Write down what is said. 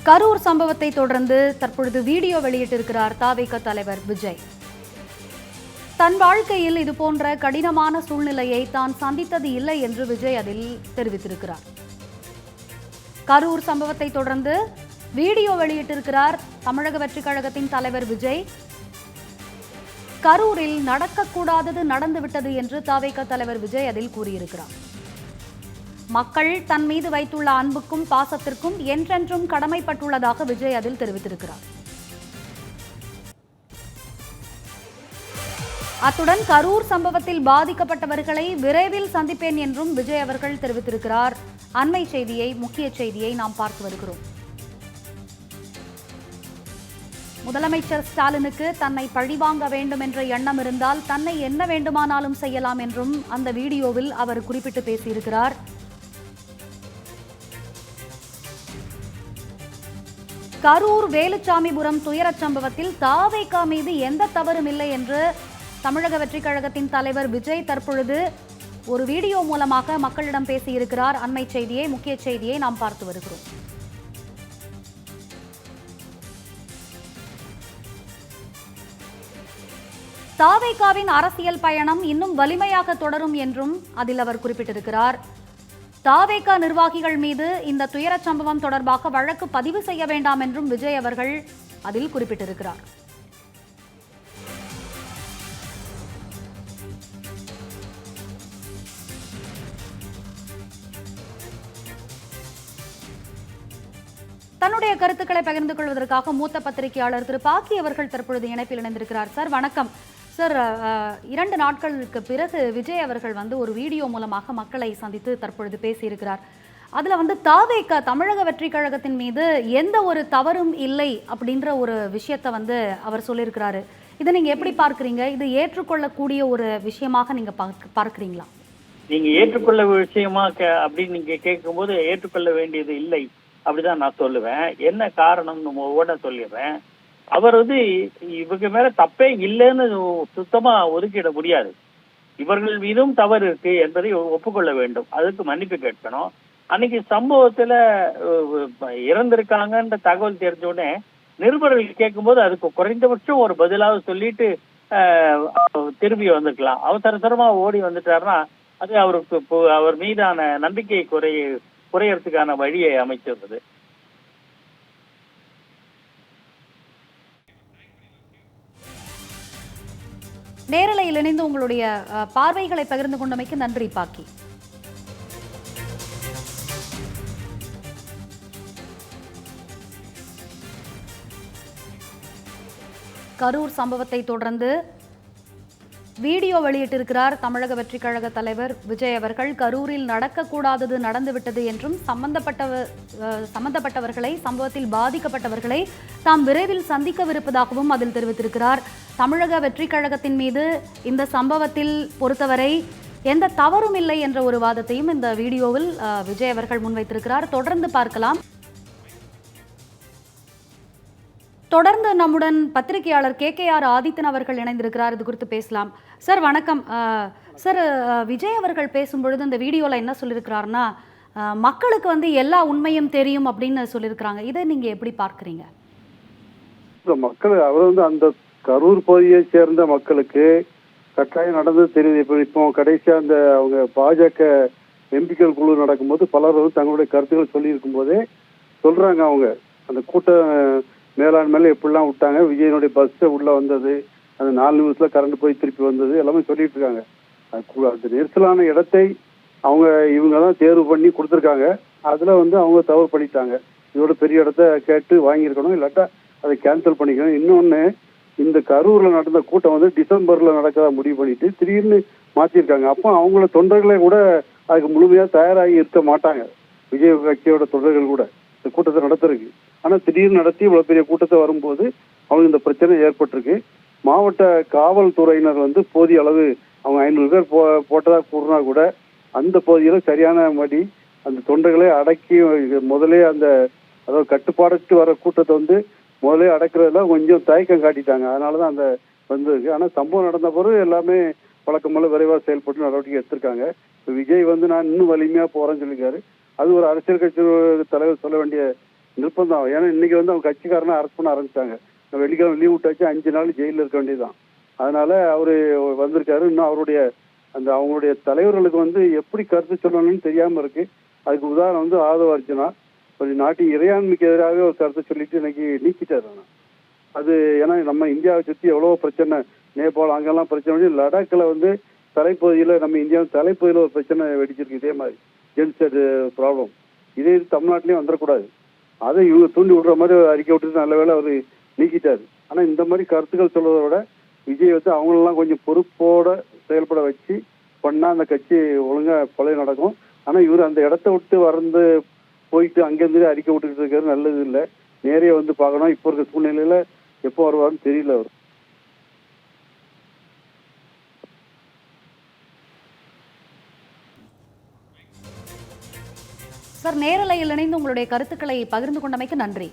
கரூர் சம்பவத்தை தொடர்ந்து தற்பொழுது வீடியோ வெளியிட்டிருக்கிறார் தவிக தலைவர் விஜய். தன் வாழ்க்கையில் இதுபோன்ற கடினமான சூழ்நிலையை தான் சந்தித்தது இல்லை என்று விஜய் அதில் தெரிவித்திருக்கிறார். கரூர் சம்பவத்தை தொடர்ந்து வீடியோ வெளியிட்டிருக்கிறார் தமிழக வெற்றிக் கழகத்தின் தலைவர் விஜய். கரூரில் நடக்கக்கூடாதது நடந்துவிட்டது என்று தவிக தலைவர் விஜய் அதில் கூறியிருக்கிறார். மக்கள் தன் மீது வைத்துள்ள அன்புக்கும் பாசத்திற்கும் என்றென்றும் கடமைப்பட்டுள்ளதாக விஜய் அதில் தெரிவித்திருக்கிறார். அத்துடன் கரூர் சம்பவத்தில் பாதிக்கப்பட்டவர்களை விரைவில் சந்திப்பேன் என்றும் விஜய் அவர்கள் தெரிவித்திருக்கிறார். அண்மை செய்தியை, முக்கிய செய்தியை நாம் பார்த்து வருகிறோம். முதலமைச்சர் ஸ்டாலினுக்கு தன்னை பழிவாங்க வேண்டும் என்ற எண்ணம் இருந்தால் தன்னை என்ன வேண்டுமானாலும் செய்யலாம் என்றும் அந்த வீடியோவில் அவர் குறிப்பிட்டு பேசியிருக்கிறார். கரூர் வேலுச்சாமிபுரம் துயரச் சம்பவத்தில் தவிக மீது எந்த தவறும் இல்லை என்று தமிழக வெற்றிக் கழகத்தின் தலைவர் விஜய் தற்பொழுது ஒரு வீடியோ மூலமாக மக்களிடம் பேசியிருக்கிறார். அண்மை செய்தியை, முக்கிய செய்தியை நாம் பார்த்து வருகிறோம். தவிகவின் அரசியல் பயணம் இன்னும் வலிமையாக தொடரும் என்றும் அதில் அவர் குறிப்பிட்டிருக்கிறார். தவிக நிர்வாகிகள் மீது இந்த துயரச் சம்பவம் தொடர்பாக வழக்கு பதிவு செய்ய வேண்டாம் என்றும் விஜய் அவர்கள் அதில் குறிப்பிட்டிருக்கிறார். தன்னுடைய கருத்துக்களை பகிர்ந்து கொள்வதற்காக மூத்த பத்திரிகையாளர் திரு பாக்கி அவர்கள் தற்பொழுது இணைப்பில் இணைந்திருக்கிறார். சார் வணக்கம். சார், 2 நாட்களுக்கு பிறகு விஜய் அவர்கள் ஒரு வீடியோ மூலமாக மக்களை சந்தித்து தற்பொழுது பேசியிருக்கிறார். அதில் தவிக தமிழக வெற்றிக் கழகத்தின் மீது எந்த ஒரு தவறும் இல்லை அப்படின்ற ஒரு விஷயத்தை அவர் சொல்லியிருக்கிறாரு. இதை நீங்க எப்படி பார்க்குறீங்க? இது ஏற்றுக்கொள்ளக்கூடிய ஒரு விஷயமாக நீங்க பார்க்குறீங்களா? நீங்க ஏற்றுக்கொள்ள விஷயமா அப்படின்னு நீங்க கேட்கும்போது ஏற்றுக்கொள்ள வேண்டியது இல்லை அப்படிதான் நான் சொல்லுவேன். என்ன காரணம்னு உடனே சொல்லிடுறேன். அவர் இவங்க மேல தப்பே இல்லைன்னு சுத்தமா ஒதுக்கிட முடியாது. இவர்கள் மீதும் தவறு இருக்கு என்பதை ஒப்புக்கொள்ள வேண்டும். அதுக்கு மன்னிப்பு கேட்கணும். அன்னைக்கு சம்பவத்துல இறந்திருக்காங்கன்ற தகவல் தெரிஞ்ச உடனே நிருபர்கள் கேட்கும்போது அதுக்கு குறைந்தபட்சம் ஒரு பதிலாவது சொல்லிட்டு திரும்பி வந்துக்கலாம். அவசரமா ஓடி வந்துட்டாருன்னா அது அவருக்கு அவர் மீதான நம்பிக்கை குறையறதுக்கான வழியை அமைச்சிருந்தது. நேரலையில் இணைந்து உங்களுடைய பார்வைகளை பகிர்ந்து கொண்டமைக்கு நன்றி பாக்கி. கரூர் சம்பவத்தை தொடர்ந்து வீடியோ வெளியிட்டிருக்கிறார் தமிழக வெற்றிக் கழக தலைவர் விஜய் அவர்கள். கரூரில் நடக்கக்கூடாதது நடந்துவிட்டது என்றும் சம்பந்தப்பட்டவர்களை, சம்பவத்தில் பாதிக்கப்பட்டவர்களை தாம் விரைவில் சந்திக்கவிருப்பதாகவும் அதில் தெரிவித்திருக்கிறார். தமிழக வெற்றிக் கழகத்தின் மீது இந்த சம்பவத்தில் பொறுத்தவரை எந்த தவறும் இல்லை என்ற ஒரு வாதத்தையும் இந்த வீடியோவில் விஜய் அவர்கள் முன்வைத்திருக்கிறார். தொடர்ந்து பார்க்கலாம். தொடர்ந்து நம்முடன் பத்திரிகையாளர் KKR ஆதித்தன் அவர்கள் இணைந்திருக்கிறார். இது குறித்து பேசலாம். சார் வணக்கம். சார், விஜய் அவர்கள் பேசும்பொழுது இந்த வீடியோவில் என்ன சொல்லியிருக்கிறாருன்னா, மக்களுக்கு எல்லா உண்மையும் தெரியும் அப்படின்னு சொல்லியிருக்கிறாங்க. இதை நீங்க எப்படி பார்க்குறீங்க? மக்கள் அவர் அந்த கரூர் பகுதியை சேர்ந்த மக்களுக்கு கட்டாயம் நடந்தது தெரியுது. இப்போ கடைசியா அந்த அவங்க பாஜக எம்பிக்கள் குழு நடக்கும்போது பலர் தங்களுடைய கருத்துக்கள் சொல்லி இருக்கும் போதே சொல்றாங்க. அவங்க அந்த கூட்ட மேலாண்மையில எப்படிலாம் விட்டாங்க, விஜயனுடைய பஸ் உள்ள வந்தது, அந்த 4 நிமிஷத்துல கரண்ட் போய் திருப்பி வந்தது, எல்லாமே சொல்லிட்டு இருக்காங்க. அந்த நெரிசலான இடத்தை இவங்க தான் தேர்வு பண்ணி கொடுத்துருக்காங்க. அதுல அவங்க தவறு பண்ணிட்டாங்க. இதோட பெரிய இடத்த கேட்டு வாங்கியிருக்கணும், இல்லாட்டா அதை கேன்சல் பண்ணிக்கணும். இன்னொன்னு, இந்த கரூர்ல நடந்த கூட்டம் டிசம்பர்ல நடக்கிறதா முடிவு பண்ணிட்டு திடீர்னு மாத்திருக்காங்க. அப்போ அவங்கள தொண்டர்களே கூட அதுக்கு முழுமையா தயாராகி இருக்க மாட்டாங்க. விஜய் கட்சியோட தொண்டர்கள் கூட இந்த கூட்டத்தை நடத்துறதுக்கு. ஆனா திடீர்னு நடத்தி இவ்வளவு பெரிய கூட்டத்தை வரும்போது அவங்க இந்த பிரச்சனை ஏற்பட்டிருக்கு. மாவட்ட காவல்துறையினர் போதிய அளவு அவங்க 500 பேர் போட்டதா கூறினா கூட அந்த பகுதியில சரியான மடி அந்த தொண்டர்களை அடக்கி முதலே அதாவது கட்டுப்பாடுட்டு வர கூட்டத்தை முதலே அடக்குறதுல கொஞ்சம் தயக்கம் காட்டிட்டாங்க. அதனாலதான் அந்த வந்திருக்கு. ஆனா சம்பவம் நடந்த பிறகு எல்லாமே வழக்கம்போல விரைவாக செயல்பட்டு நடவடிக்கை எடுத்திருக்காங்க. விஜய் நான் இன்னும் வலிமையா போறேன்னு சொல்லியிருக்காரு. அது ஒரு அரசியல் கட்சி தலைவர் சொல்ல வேண்டிய நிர்பந்தம். ஏன்னா இன்னைக்கு வந்து அவங்க கட்சிக்காரனை அரெஸ்ட் பண்ண ஆரம்பிச்சாங்க. வெள்ளிக்கிழமை லீவ் விட்டாச்சு, 5 நாள் ஜெயிலில் இருக்க வேண்டியதுதான். அதனால அவரு வந்திருக்காரு. இன்னும் அவருடைய அந்த அவங்களுடைய தலைவர்களுக்கு வந்து எப்படி கருத்து சொல்லணும்னு தெரியாம இருக்கு. அதுக்கு உதாரணம் வந்து ஆதவ அர்ஜுனா ஒரு நாட்டின் இறையாண்மைக்கு எதிராக ஒரு கருத்தை சொல்லிட்டு இன்னைக்கு நீக்கிட்டாரு. அது ஏன்னா நம்ம இந்தியாவை சுற்றி எவ்வளவோ பிரச்சனை, நேபாள் அங்கெல்லாம் பிரச்சனை, லடாக்கில் வந்து தலைப்பகுதியில் நம்ம இந்தியாவின் தலைப்பகுதியில் ஒரு பிரச்சனை வெடிச்சிருக்கு. இதே மாதிரி ஜென்செட் ப்ராப்ளம் இதே தமிழ்நாட்டிலையும் வந்துடக்கூடாது. அதை இவங்க தூண்டி விடுற மாதிரி ஒரு அறிக்கை விட்டுட்டு நல்ல வேளை அவர் நீக்கிட்டாரு. ஆனால் இந்த மாதிரி கருத்துக்கள் சொல்றதை விட விஜய் வந்து அவங்களெல்லாம் கொஞ்சம் பொறுப்போட செயல்பட வச்சு பண்ணா அந்த கட்சி ஒழுங்கா கொலை நடக்கும். ஆனால் இவர் அந்த இடத்த விட்டு வந்து போயிட்டு அங்கேருந்து அறிக்கை விட்டுக்கிட்டு இருக்கிறது நல்லது இல்லை. நேரே வந்து பார்க்கணும். இப்போ இருக்க சூழ்நிலையில எப்போ வருவாருன்னு தெரியல அவர். சார், நேரலையில் இணைந்து உங்களுடைய கருத்துக்களை பகிர்ந்து கொண்டமைக்கு நன்றி.